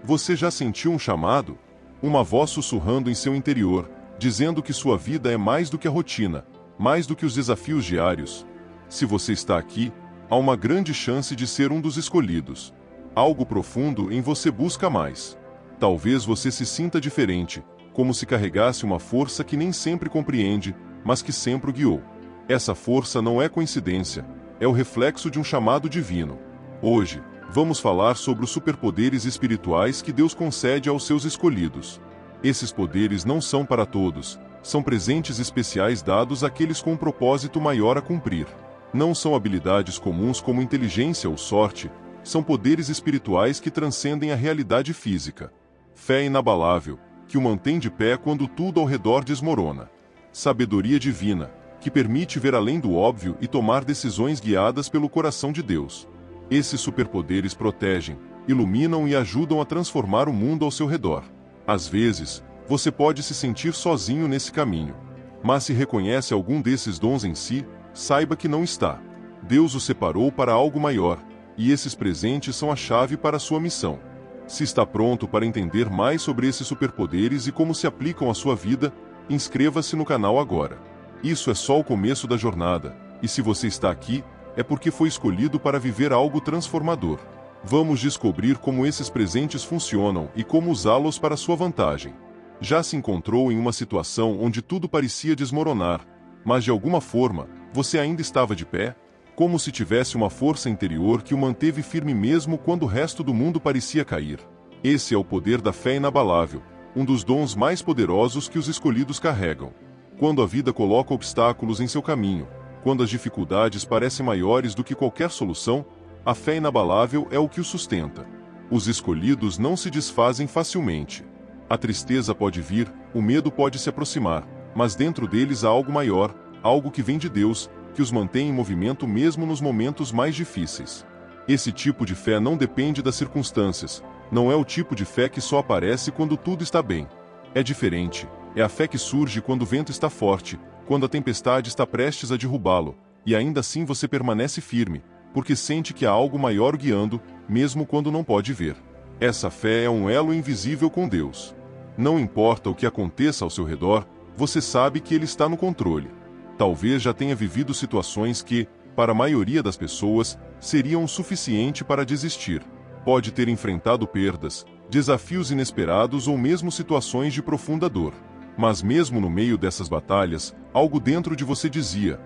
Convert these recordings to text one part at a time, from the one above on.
Você já sentiu um chamado? Uma voz sussurrando em seu interior, dizendo que sua vida é mais do que a rotina, mais do que os desafios diários. Se você está aqui, há uma grande chance de ser um dos escolhidos. Algo profundo em você busca mais. Talvez você se sinta diferente, como se carregasse uma força que nem sempre compreende, mas que sempre o guiou. Essa força não é coincidência, é o reflexo de um chamado divino. Hoje, vamos falar sobre os superpoderes espirituais que Deus concede aos seus escolhidos. Esses poderes não são para todos, são presentes especiais dados àqueles com um propósito maior a cumprir. Não são habilidades comuns como inteligência ou sorte, são poderes espirituais que transcendem a realidade física. Fé inabalável, que o mantém de pé quando tudo ao redor desmorona. Sabedoria divina, que permite ver além do óbvio e tomar decisões guiadas pelo coração de Deus. Esses superpoderes protegem, iluminam e ajudam a transformar o mundo ao seu redor. Às vezes, você pode se sentir sozinho nesse caminho. Mas se reconhece algum desses dons em si, saiba que não está. Deus o separou para algo maior, e esses presentes são a chave para a sua missão. Se está pronto para entender mais sobre esses superpoderes e como se aplicam à sua vida, inscreva-se no canal agora. Isso é só o começo da jornada, e se você está aqui, é porque foi escolhido para viver algo transformador. Vamos descobrir como esses presentes funcionam e como usá-los para sua vantagem. Já se encontrou em uma situação onde tudo parecia desmoronar, mas de alguma forma, você ainda estava de pé? Como se tivesse uma força interior que o manteve firme mesmo quando o resto do mundo parecia cair. Esse é o poder da fé inabalável, um dos dons mais poderosos que os escolhidos carregam. Quando a vida coloca obstáculos em seu caminho, quando as dificuldades parecem maiores do que qualquer solução, a fé inabalável é o que o sustenta. Os escolhidos não se desfazem facilmente. A tristeza pode vir, o medo pode se aproximar, mas dentro deles há algo maior, algo que vem de Deus, que os mantém em movimento mesmo nos momentos mais difíceis. Esse tipo de fé não depende das circunstâncias, não é o tipo de fé que só aparece quando tudo está bem. É diferente, é a fé que surge quando o vento está forte, quando a tempestade está prestes a derrubá-lo, e ainda assim você permanece firme, porque sente que há algo maior guiando, mesmo quando não pode ver. Essa fé é um elo invisível com Deus. Não importa o que aconteça ao seu redor, você sabe que Ele está no controle. Talvez já tenha vivido situações que, para a maioria das pessoas, seriam o suficiente para desistir. Pode ter enfrentado perdas, desafios inesperados ou mesmo situações de profunda dor. Mas mesmo no meio dessas batalhas, algo dentro de você dizia: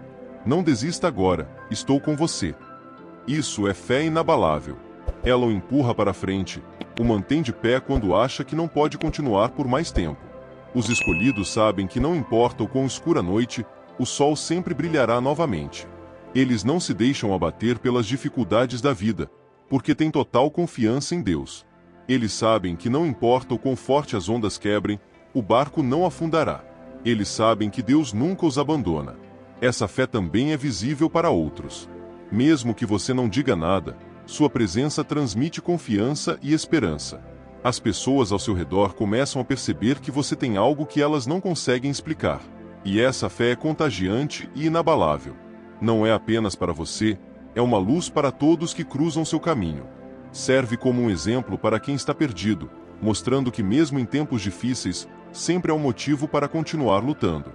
não desista agora, estou com você. Isso é fé inabalável. Ela o empurra para frente, o mantém de pé quando acha que não pode continuar por mais tempo. Os escolhidos sabem que não importa o quão escura a noite, o sol sempre brilhará novamente. Eles não se deixam abater pelas dificuldades da vida, porque têm total confiança em Deus. Eles sabem que não importa o quão forte as ondas quebrem, o barco não afundará. Eles sabem que Deus nunca os abandona. Essa fé também é visível para outros. Mesmo que você não diga nada, sua presença transmite confiança e esperança. As pessoas ao seu redor começam a perceber que você tem algo que elas não conseguem explicar. E essa fé é contagiante e inabalável. Não é apenas para você, é uma luz para todos que cruzam seu caminho. Serve como um exemplo para quem está perdido, mostrando que mesmo em tempos difíceis, sempre há um motivo para continuar lutando.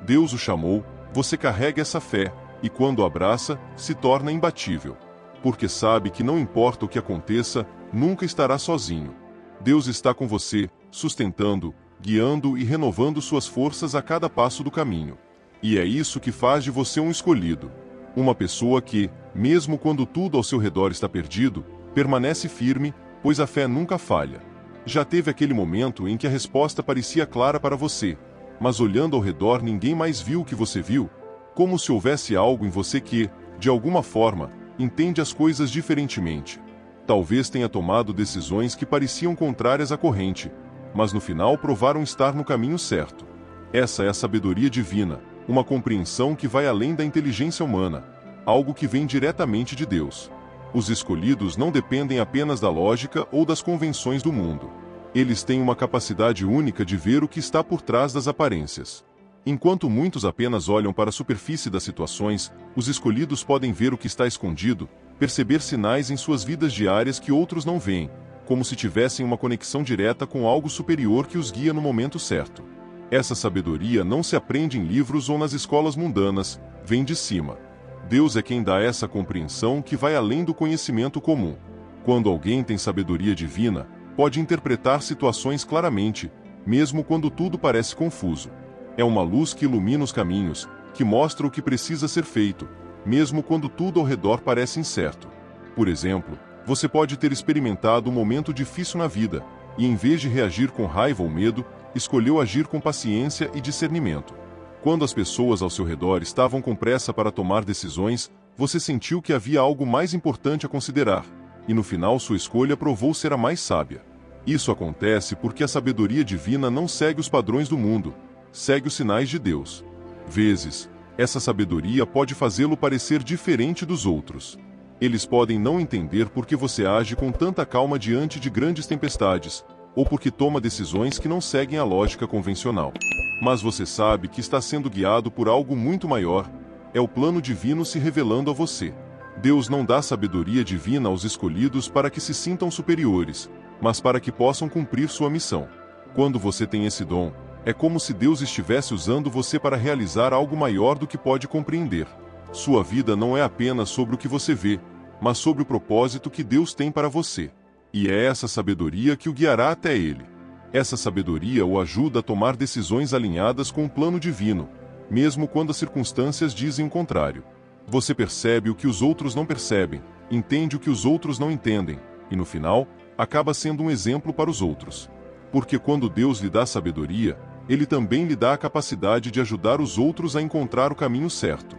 Deus o chamou, você carrega essa fé, e quando abraça, se torna imbatível. Porque sabe que não importa o que aconteça, nunca estará sozinho. Deus está com você, sustentando, guiando e renovando suas forças a cada passo do caminho. E é isso que faz de você um escolhido. Uma pessoa que, mesmo quando tudo ao seu redor está perdido, permanece firme, pois a fé nunca falha. Já teve aquele momento em que a resposta parecia clara para você, mas olhando ao redor ninguém mais viu o que você viu? Como se houvesse algo em você que, de alguma forma, entende as coisas diferentemente. Talvez tenha tomado decisões que pareciam contrárias à corrente, mas no final provaram estar no caminho certo. Essa é a sabedoria divina, uma compreensão que vai além da inteligência humana, algo que vem diretamente de Deus. Os escolhidos não dependem apenas da lógica ou das convenções do mundo. Eles têm uma capacidade única de ver o que está por trás das aparências. Enquanto muitos apenas olham para a superfície das situações, os escolhidos podem ver o que está escondido, perceber sinais em suas vidas diárias que outros não veem, como se tivessem uma conexão direta com algo superior que os guia no momento certo. Essa sabedoria não se aprende em livros ou nas escolas mundanas, vem de cima. Deus é quem dá essa compreensão que vai além do conhecimento comum. Quando alguém tem sabedoria divina, pode interpretar situações claramente, mesmo quando tudo parece confuso. É uma luz que ilumina os caminhos, que mostra o que precisa ser feito, mesmo quando tudo ao redor parece incerto. Por exemplo, você pode ter experimentado um momento difícil na vida, e em vez de reagir com raiva ou medo, escolheu agir com paciência e discernimento. Quando as pessoas ao seu redor estavam com pressa para tomar decisões, você sentiu que havia algo mais importante a considerar, e no final sua escolha provou ser a mais sábia. Isso acontece porque a sabedoria divina não segue os padrões do mundo, segue os sinais de Deus. Vezes, essa sabedoria pode fazê-lo parecer diferente dos outros. Eles podem não entender por que você age com tanta calma diante de grandes tempestades, ou porque toma decisões que não seguem a lógica convencional. Mas você sabe que está sendo guiado por algo muito maior, é o plano divino se revelando a você. Deus não dá sabedoria divina aos escolhidos para que se sintam superiores, mas para que possam cumprir sua missão. Quando você tem esse dom, é como se Deus estivesse usando você para realizar algo maior do que pode compreender. Sua vida não é apenas sobre o que você vê, mas sobre o propósito que Deus tem para você. E é essa sabedoria que o guiará até Ele. Essa sabedoria o ajuda a tomar decisões alinhadas com o plano divino, mesmo quando as circunstâncias dizem o contrário. Você percebe o que os outros não percebem, entende o que os outros não entendem, e no final, acaba sendo um exemplo para os outros. Porque quando Deus lhe dá sabedoria, Ele também lhe dá a capacidade de ajudar os outros a encontrar o caminho certo.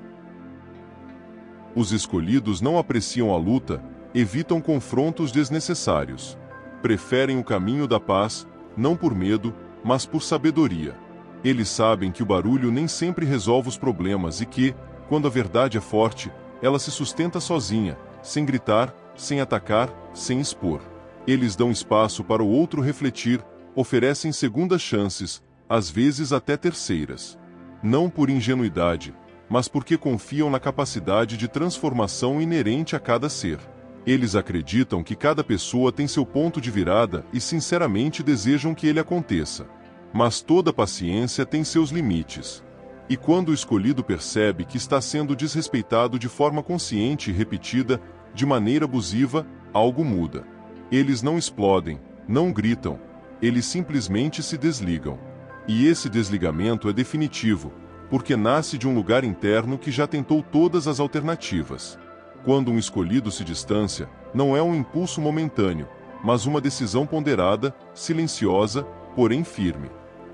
Os escolhidos não apreciam a luta, evitam confrontos desnecessários. Preferem o caminho da paz, não por medo, mas por sabedoria. Eles sabem que o barulho nem sempre resolve os problemas e que, quando a verdade é forte, ela se sustenta sozinha, sem gritar, sem atacar, sem expor. Eles dão espaço para o outro refletir, oferecem segundas chances, às vezes até terceiras. Não por ingenuidade, mas porque confiam na capacidade de transformação inerente a cada ser. Eles acreditam que cada pessoa tem seu ponto de virada e sinceramente desejam que ele aconteça. Mas toda paciência tem seus limites. E quando o escolhido percebe que está sendo desrespeitado de forma consciente e repetida, de maneira abusiva, algo muda. Eles não explodem, não gritam, eles simplesmente se desligam. E esse desligamento é definitivo, porque nasce de um lugar interno que já tentou todas as alternativas. Quando um escolhido se distancia, não é um impulso momentâneo, mas uma decisão ponderada, silenciosa, porém firme.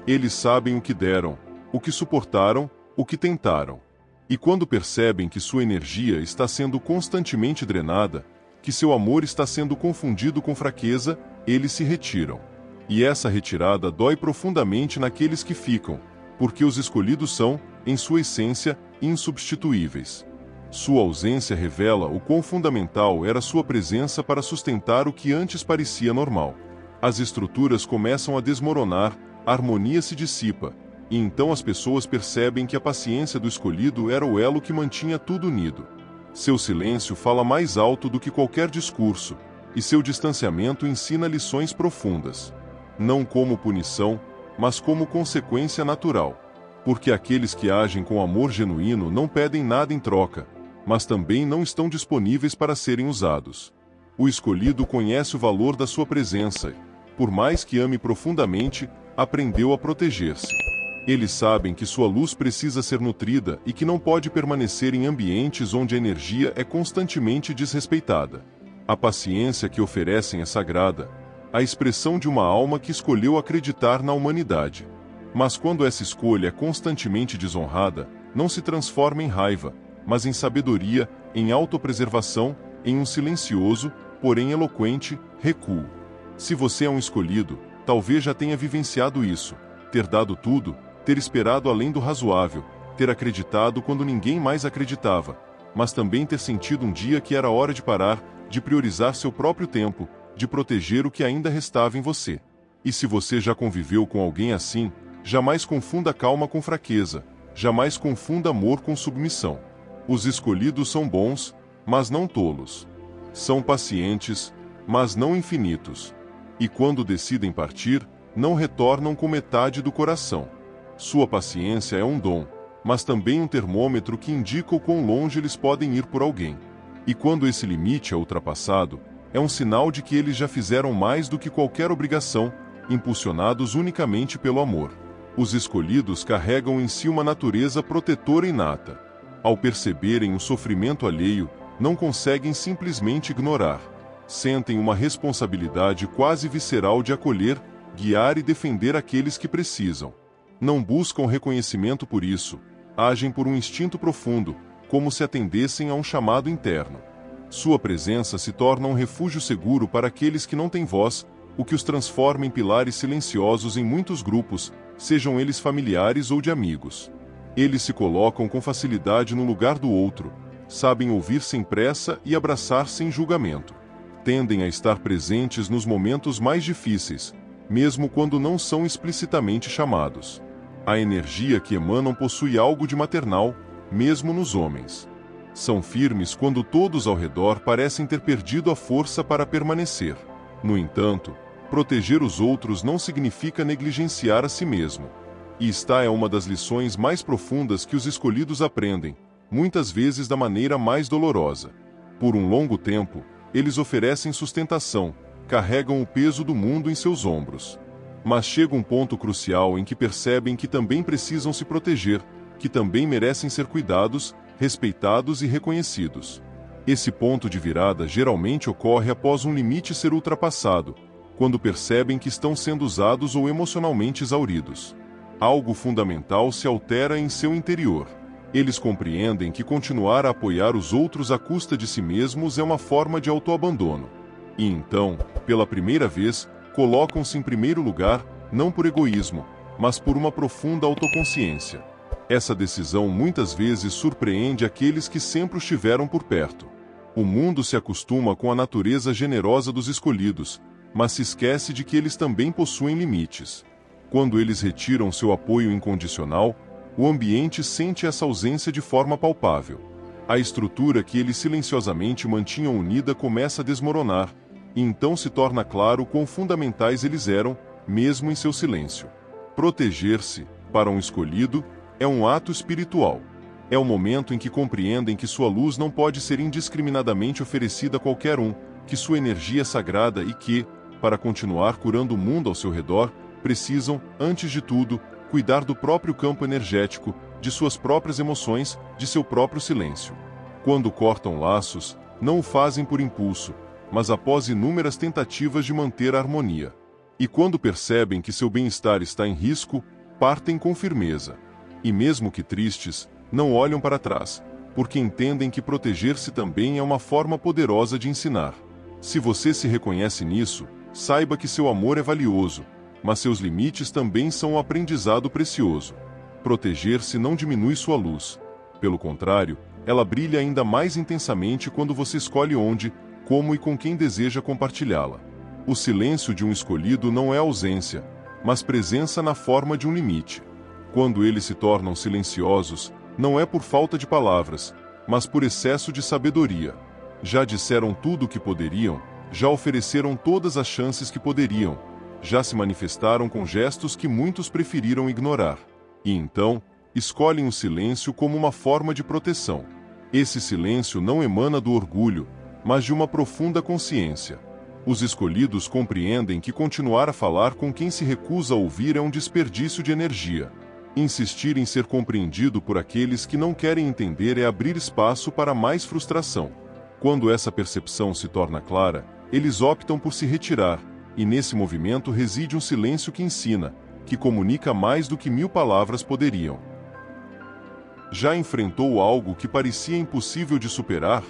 Eles sabem o que deram, o que suportaram, o que tentaram. E quando percebem que sua energia está sendo constantemente drenada, que seu amor está sendo confundido com fraqueza, eles se retiram. E essa retirada dói profundamente naqueles que ficam, porque os escolhidos são, em sua essência, insubstituíveis. Sua ausência revela o quão fundamental era sua presença para sustentar o que antes parecia normal. As estruturas começam a desmoronar, a harmonia se dissipa, e então as pessoas percebem que a paciência do escolhido era o elo que mantinha tudo unido. Seu silêncio fala mais alto do que qualquer discurso, e seu distanciamento ensina lições profundas. Não como punição, mas como consequência natural. Porque aqueles que agem com amor genuíno não pedem nada em troca, mas também não estão disponíveis para serem usados. O escolhido conhece o valor da sua presença e, por mais que ame profundamente, aprendeu a proteger-se. Eles sabem que sua luz precisa ser nutrida e que não pode permanecer em ambientes onde a energia é constantemente desrespeitada. A paciência que oferecem é sagrada, a expressão de uma alma que escolheu acreditar na humanidade. Mas quando essa escolha é constantemente desonrada, não se transforma em raiva, mas em sabedoria, em autopreservação, em um silencioso, porém eloquente, recuo. Se você é um escolhido, talvez já tenha vivenciado isso, ter dado tudo, ter esperado além do razoável, ter acreditado quando ninguém mais acreditava, mas também ter sentido um dia que era hora de parar, de priorizar seu próprio tempo, de proteger o que ainda restava em você. E se você já conviveu com alguém assim, jamais confunda calma com fraqueza, jamais confunda amor com submissão. Os escolhidos são bons, mas não tolos. São pacientes, mas não infinitos. E quando decidem partir, não retornam com metade do coração. Sua paciência é um dom, mas também um termômetro que indica o quão longe eles podem ir por alguém. E quando esse limite é ultrapassado, é um sinal de que eles já fizeram mais do que qualquer obrigação, impulsionados unicamente pelo amor. Os escolhidos carregam em si uma natureza protetora inata. Ao perceberem o sofrimento alheio, não conseguem simplesmente ignorar. Sentem uma responsabilidade quase visceral de acolher, guiar e defender aqueles que precisam. Não buscam reconhecimento por isso, agem por um instinto profundo, como se atendessem a um chamado interno. Sua presença se torna um refúgio seguro para aqueles que não têm voz, o que os transforma em pilares silenciosos em muitos grupos, sejam eles familiares ou de amigos. Eles se colocam com facilidade no lugar do outro, sabem ouvir sem pressa e abraçar sem julgamento. Tendem a estar presentes nos momentos mais difíceis, mesmo quando não são explicitamente chamados. A energia que emanam possui algo de maternal, mesmo nos homens. São firmes quando todos ao redor parecem ter perdido a força para permanecer. No entanto, proteger os outros não significa negligenciar a si mesmo. E esta é uma das lições mais profundas que os escolhidos aprendem, muitas vezes da maneira mais dolorosa. Por um longo tempo, eles oferecem sustentação, carregam o peso do mundo em seus ombros. Mas chega um ponto crucial em que percebem que também precisam se proteger, que também merecem ser cuidados, respeitados e reconhecidos. Esse ponto de virada geralmente ocorre após um limite ser ultrapassado, quando percebem que estão sendo usados ou emocionalmente exauridos. Algo fundamental se altera em seu interior. Eles compreendem que continuar a apoiar os outros à custa de si mesmos é uma forma de autoabandono. E então, pela primeira vez, colocam-se em primeiro lugar, não por egoísmo, mas por uma profunda autoconsciência. Essa decisão muitas vezes surpreende aqueles que sempre os tiveram por perto. O mundo se acostuma com a natureza generosa dos escolhidos, mas se esquece de que eles também possuem limites. Quando eles retiram seu apoio incondicional, o ambiente sente essa ausência de forma palpável. A estrutura que eles silenciosamente mantinham unida começa a desmoronar, e então se torna claro quão fundamentais eles eram, mesmo em seu silêncio. Proteger-se, para um escolhido, é um ato espiritual. É o momento em que compreendem que sua luz não pode ser indiscriminadamente oferecida a qualquer um, que sua energia é sagrada e que, para continuar curando o mundo ao seu redor, precisam, antes de tudo, cuidar do próprio campo energético, de suas próprias emoções, de seu próprio silêncio. Quando cortam laços, não o fazem por impulso, mas após inúmeras tentativas de manter a harmonia. E quando percebem que seu bem-estar está em risco, partem com firmeza. E mesmo que tristes, não olham para trás, porque entendem que proteger-se também é uma forma poderosa de ensinar. Se você se reconhece nisso, saiba que seu amor é valioso, mas seus limites também são um aprendizado precioso. Proteger-se não diminui sua luz. Pelo contrário, ela brilha ainda mais intensamente quando você escolhe onde, como e com quem deseja compartilhá-la. O silêncio de um escolhido não é ausência, mas presença na forma de um limite. Quando eles se tornam silenciosos, não é por falta de palavras, mas por excesso de sabedoria. Já disseram tudo o que poderiam, já ofereceram todas as chances que poderiam, já se manifestaram com gestos que muitos preferiram ignorar. E então, escolhem o silêncio como uma forma de proteção. Esse silêncio não emana do orgulho, mas de uma profunda consciência. Os escolhidos compreendem que continuar a falar com quem se recusa a ouvir é um desperdício de energia. Insistir em ser compreendido por aqueles que não querem entender é abrir espaço para mais frustração. Quando essa percepção se torna clara, eles optam por se retirar, e nesse movimento reside um silêncio que ensina, que comunica mais do que 1000 palavras poderiam. Já enfrentou algo que parecia impossível de superar?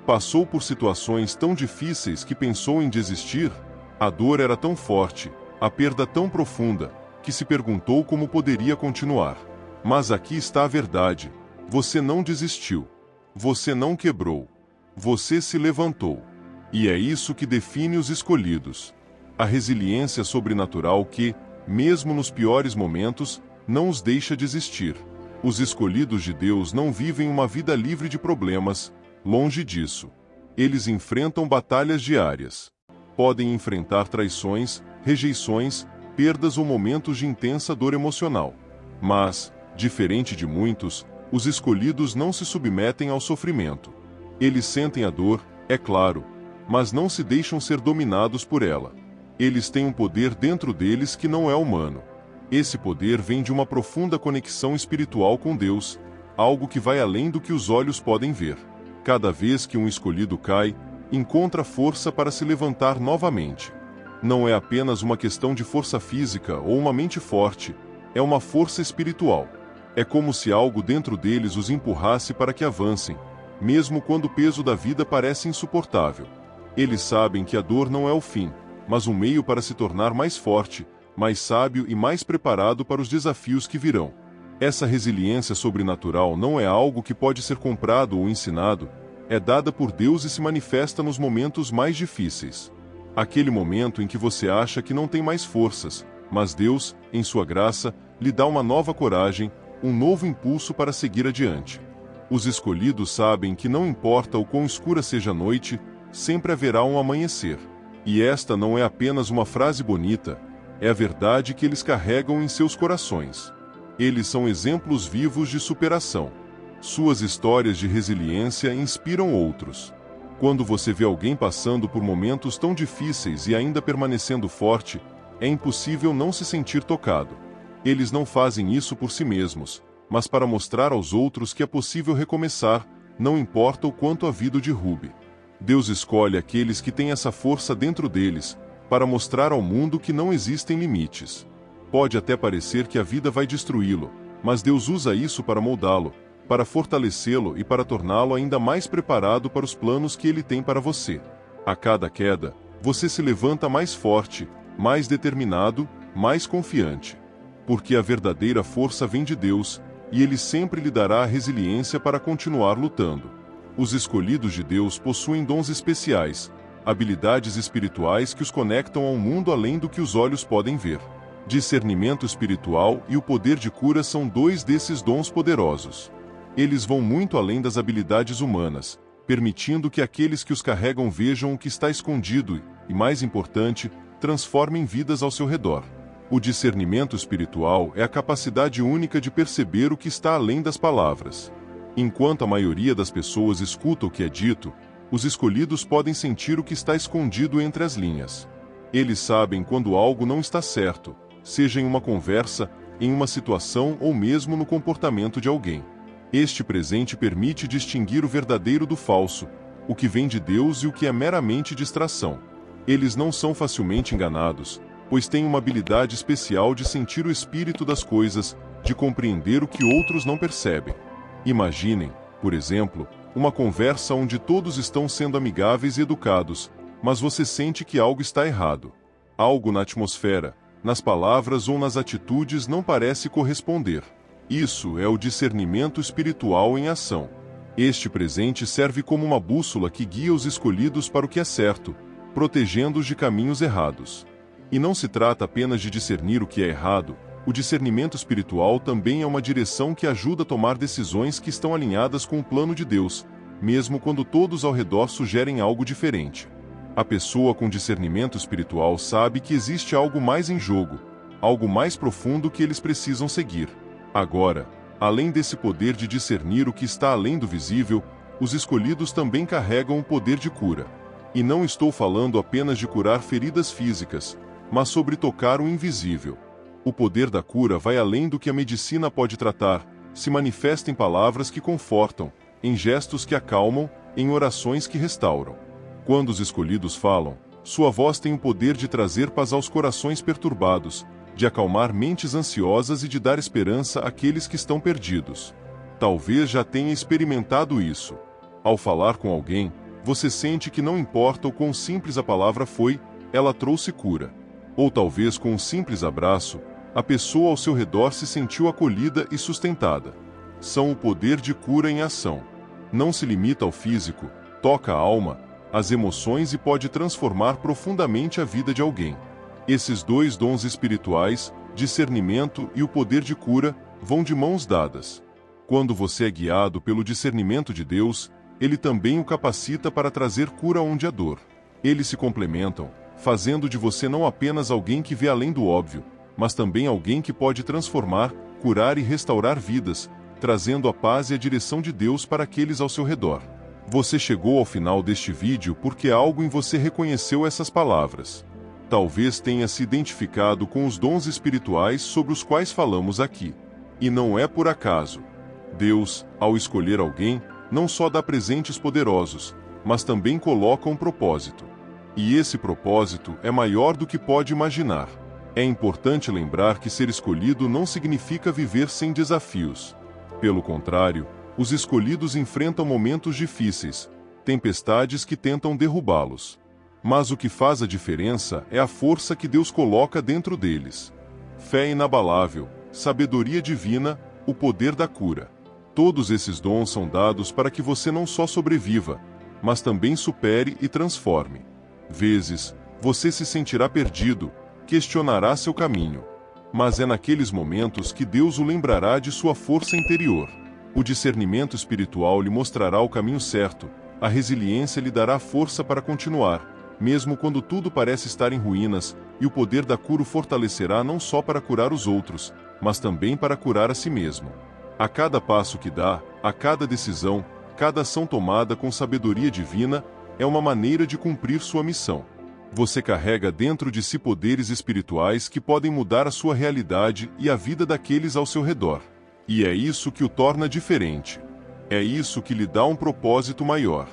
Passou por situações tão difíceis que pensou em desistir? A dor era tão forte, a perda tão profunda, que se perguntou como poderia continuar. Mas aqui está a verdade: você não desistiu. Você não quebrou. Você se levantou. E é isso que define os escolhidos. A resiliência sobrenatural que, mesmo nos piores momentos, não os deixa desistir. Os escolhidos de Deus não vivem uma vida livre de problemas, longe disso. Eles enfrentam batalhas diárias. podem enfrentar traições, rejeições, perdas ou momentos de intensa dor emocional. Mas, diferente de muitos, os escolhidos não se submetem ao sofrimento. Eles sentem a dor, é claro, mas não se deixam ser dominados por ela. Eles têm um poder dentro deles que não é humano. Esse poder vem de uma profunda conexão espiritual com Deus, algo que vai além do que os olhos podem ver. Cada vez que um escolhido cai, encontra força para se levantar novamente. Não é apenas uma questão de força física ou uma mente forte, é uma força espiritual. É como se algo dentro deles os empurrasse para que avancem, mesmo quando o peso da vida parece insuportável. Eles sabem que a dor não é o fim, mas um meio para se tornar mais forte, mais sábio e mais preparado para os desafios que virão. Essa resiliência sobrenatural não é algo que pode ser comprado ou ensinado, é dada por Deus e se manifesta nos momentos mais difíceis. Aquele momento em que você acha que não tem mais forças, mas Deus, em sua graça, lhe dá uma nova coragem, um novo impulso para seguir adiante. Os escolhidos sabem que não importa o quão escura seja a noite, sempre haverá um amanhecer. E esta não é apenas uma frase bonita, é a verdade que eles carregam em seus corações. Eles são exemplos vivos de superação. Suas histórias de resiliência inspiram outros. Quando você vê alguém passando por momentos tão difíceis e ainda permanecendo forte, é impossível não se sentir tocado. Eles não fazem isso por si mesmos, mas para mostrar aos outros que é possível recomeçar, não importa o quanto a vida o derrube. Deus escolhe aqueles que têm essa força dentro deles, para mostrar ao mundo que não existem limites. Pode até parecer que a vida vai destruí-lo, mas Deus usa isso para moldá-lo, para fortalecê-lo e para torná-lo ainda mais preparado para os planos que Ele tem para você. A cada queda, você se levanta mais forte, mais determinado, mais confiante. Porque a verdadeira força vem de Deus, e Ele sempre lhe dará a resiliência para continuar lutando. Os escolhidos de Deus possuem dons especiais, habilidades espirituais que os conectam a um mundo além do que os olhos podem ver. Discernimento espiritual e o poder de cura são dois desses dons poderosos. Eles vão muito além das habilidades humanas, permitindo que aqueles que os carregam vejam o que está escondido e, mais importante, transformem vidas ao seu redor. O discernimento espiritual é a capacidade única de perceber o que está além das palavras. Enquanto a maioria das pessoas escuta o que é dito, os escolhidos podem sentir o que está escondido entre as linhas. Eles sabem quando algo não está certo, seja em uma conversa, em uma situação ou mesmo no comportamento de alguém. Este presente permite distinguir o verdadeiro do falso, o que vem de Deus e o que é meramente distração. Eles não são facilmente enganados, pois têm uma habilidade especial de sentir o espírito das coisas, de compreender o que outros não percebem. Imaginem, por exemplo, uma conversa onde todos estão sendo amigáveis e educados, mas você sente que algo está errado. Algo na atmosfera, nas palavras ou nas atitudes não parece corresponder. Isso é o discernimento espiritual em ação. Este presente serve como uma bússola que guia os escolhidos para o que é certo, protegendo-os de caminhos errados. E não se trata apenas de discernir o que é errado, o discernimento espiritual também é uma direção que ajuda a tomar decisões que estão alinhadas com o plano de Deus, mesmo quando todos ao redor sugerem algo diferente. A pessoa com discernimento espiritual sabe que existe algo mais em jogo, algo mais profundo que eles precisam seguir. Agora, além desse poder de discernir o que está além do visível, os escolhidos também carregam o poder de cura. E não estou falando apenas de curar feridas físicas, mas sobre tocar o invisível. O poder da cura vai além do que a medicina pode tratar, se manifesta em palavras que confortam, em gestos que acalmam, em orações que restauram. Quando os escolhidos falam, sua voz tem o poder de trazer paz aos corações perturbados, de acalmar mentes ansiosas e de dar esperança àqueles que estão perdidos. Talvez já tenha experimentado isso. Ao falar com alguém, você sente que não importa o quão simples a palavra foi, ela trouxe cura. Ou talvez com um simples abraço, a pessoa ao seu redor se sentiu acolhida e sustentada. São o poder de cura em ação. Não se limita ao físico, toca a alma, as emoções e pode transformar profundamente a vida de alguém. Esses dois dons espirituais, discernimento e o poder de cura, vão de mãos dadas. Quando você é guiado pelo discernimento de Deus, Ele também o capacita para trazer cura onde há dor. Eles se complementam, fazendo de você não apenas alguém que vê além do óbvio, mas também alguém que pode transformar, curar e restaurar vidas, trazendo a paz e a direção de Deus para aqueles ao seu redor. Você chegou ao final deste vídeo porque algo em você reconheceu essas palavras. Talvez tenha se identificado com os dons espirituais sobre os quais falamos aqui. E não é por acaso. Deus, ao escolher alguém, não só dá presentes poderosos, mas também coloca um propósito. E esse propósito é maior do que pode imaginar. É importante lembrar que ser escolhido não significa viver sem desafios. Pelo contrário, os escolhidos enfrentam momentos difíceis, tempestades que tentam derrubá-los. Mas o que faz a diferença é a força que Deus coloca dentro deles. Fé inabalável, sabedoria divina, o poder da cura. Todos esses dons são dados para que você não só sobreviva, mas também supere e transforme. Vezes, você se sentirá perdido, questionará seu caminho. Mas é naqueles momentos que Deus o lembrará de sua força interior. O discernimento espiritual lhe mostrará o caminho certo, a resiliência lhe dará força para continuar, mesmo quando tudo parece estar em ruínas, e o poder da cura o fortalecerá não só para curar os outros, mas também para curar a si mesmo. A cada passo que dá, a cada decisão, cada ação tomada com sabedoria divina, é uma maneira de cumprir sua missão. Você carrega dentro de si poderes espirituais que podem mudar a sua realidade e a vida daqueles ao seu redor. E é isso que o torna diferente. É isso que lhe dá um propósito maior.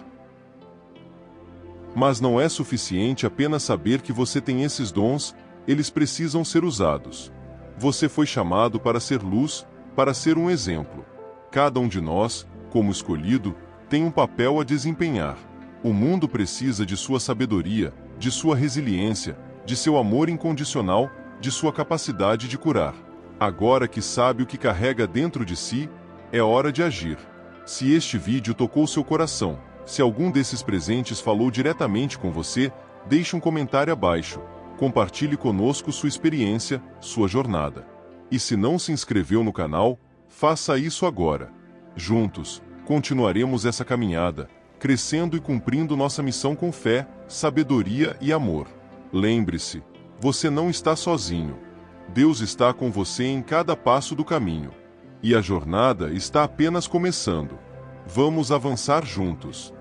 Mas não é suficiente apenas saber que você tem esses dons, eles precisam ser usados. Você foi chamado para ser luz, para ser um exemplo. Cada um de nós, como escolhido, tem um papel a desempenhar. O mundo precisa de sua sabedoria, de sua resiliência, de seu amor incondicional, de sua capacidade de curar. Agora que sabe o que carrega dentro de si, é hora de agir. Se este vídeo tocou seu coração, se algum desses presentes falou diretamente com você, deixe um comentário abaixo. Compartilhe conosco sua experiência, sua jornada. E se não se inscreveu no canal, faça isso agora. Juntos, continuaremos essa caminhada, crescendo e cumprindo nossa missão com fé, sabedoria e amor. Lembre-se, você não está sozinho. Deus está com você em cada passo do caminho. E a jornada está apenas começando. Vamos avançar juntos.